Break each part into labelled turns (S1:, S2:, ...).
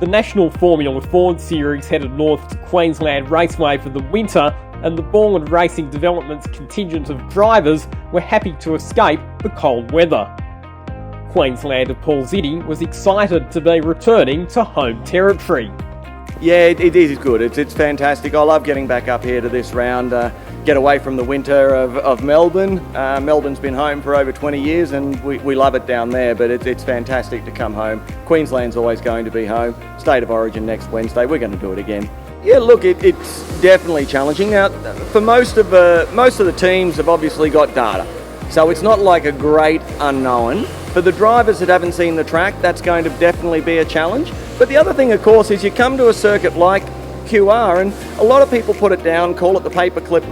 S1: The National Formula Ford Series headed north to Queensland Raceway for the winter, and the Borland Racing Development's contingent of drivers were happy to escape the cold weather. Queenslander Paul Ziddy was excited to be returning to home territory.
S2: Yeah, it is good. It's fantastic. I love getting back up here to this round, get away from the winter of Melbourne. Melbourne's been home for over 20 years and we love it down there, but it's fantastic to come home. Queensland's always going to be home. State of Origin next Wednesday, we're going to do it again. Yeah, look, it's definitely challenging. Now, for most of the teams have obviously got data, so it's not like a great unknown. For the drivers that haven't seen the track, that's going to definitely be a challenge. But the other thing, of course, is you come to a circuit like QR, and a lot of people put it down, call it the paperclip,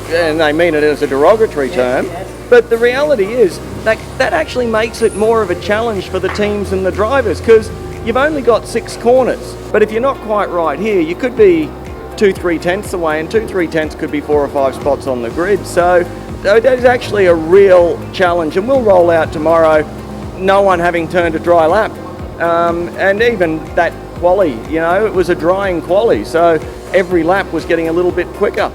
S2: and they mean it as a derogatory term. But the reality is that actually makes it more of a challenge for the teams and the drivers, because you've only got 6 corners. But if you're not quite right here, you could be 2-3 tenths away, and 2-3 tenths could be 4 or 5 spots on the grid. So that is actually a real challenge, and we'll roll out tomorrow, no one having turned a dry lap. And even that quali, it was a drying quali, so every lap was getting a little bit quicker.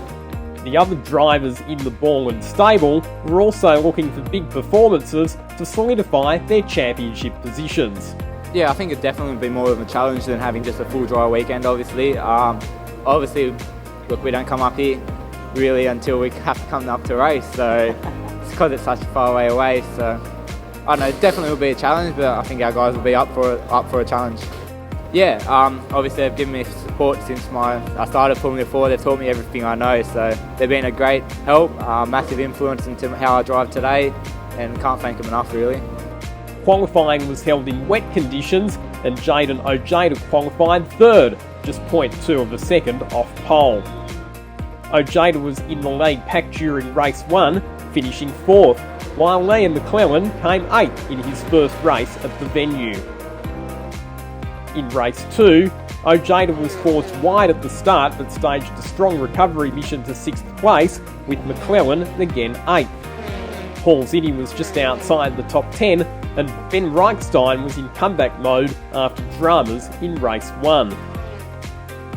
S1: The other drivers in the Borland stable were also looking for big performances to solidify their championship positions.
S3: Yeah, I think it definitely would be more of a challenge than having just a full dry weekend, obviously. Look, we don't come up here really until we have to come up to race, so it's because it's such a far way away, so I don't know, it definitely will be a challenge, but I think our guys will be up for a challenge. Yeah, obviously they've given me support since I started Formula 4. They've taught me everything I know, so they've been a great help, massive influence into how I drive today, and can't thank them enough really.
S1: Qualifying was held in wet conditions, and Jaden Ojeda qualified third, just 0.2 of a second off pole. Ojeda was in the lead pack during race 1, finishing 4th, while Liam McClellan came 8th in his first race at the venue. In race 2, Ojeda was forced wide at the start but staged a strong recovery mission to 6th place, with McClellan again 8th. Paul Ziddy was just outside the top 10, and Ben Reichstein was in comeback mode after dramas in race 1.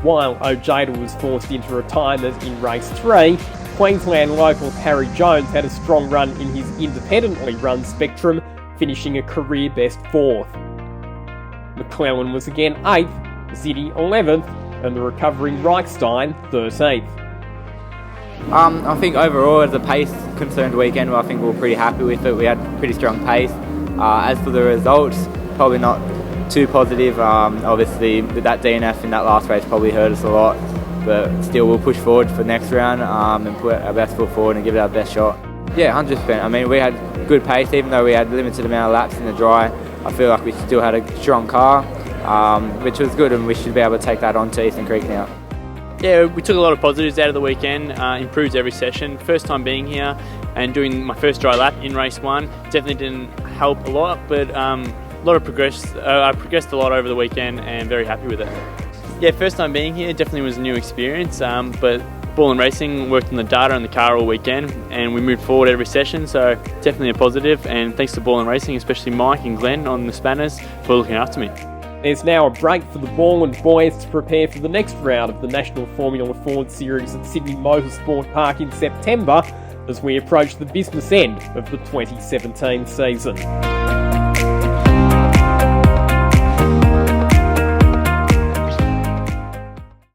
S1: While Ojeda was forced into retirement in race 3, Queensland local Harry Jones had a strong run in his independently run Spectrum, finishing a career best 4th. McClellan was again 8th, Ziddy 11th, and the recovering Reichstein 13th.
S3: I think overall, as a pace concerned weekend, I think we were pretty happy with it. We had pretty strong pace. As for the results, probably not too positive. Obviously, with that DNF in that last race probably hurt us a lot. But still, we'll push forward for next round and put our best foot forward and give it our best shot. Yeah, 100%. I mean, we had good pace, even though we had limited amount of laps in the dry. I feel like we still had a strong car, which was good, and we should be able to take that on to Eastern Creek now.
S4: Yeah, we took a lot of positives out of the weekend, improved every session. First time being here and doing my first dry lap in race 1 definitely didn't help a lot, but a lot of progress. I progressed a lot over the weekend and very happy with it. Yeah, first time being here definitely was a new experience, but Borland Racing worked on the data and the car all weekend, and we moved forward every session, so definitely a positive, and thanks to Borland Racing, especially Mike and Glenn on the spanners for looking after me.
S1: There's now a break for the Borland boys to prepare for the next round of the National Formula Ford Series at Sydney Motorsport Park in September, as we approach the business end of the 2017 season.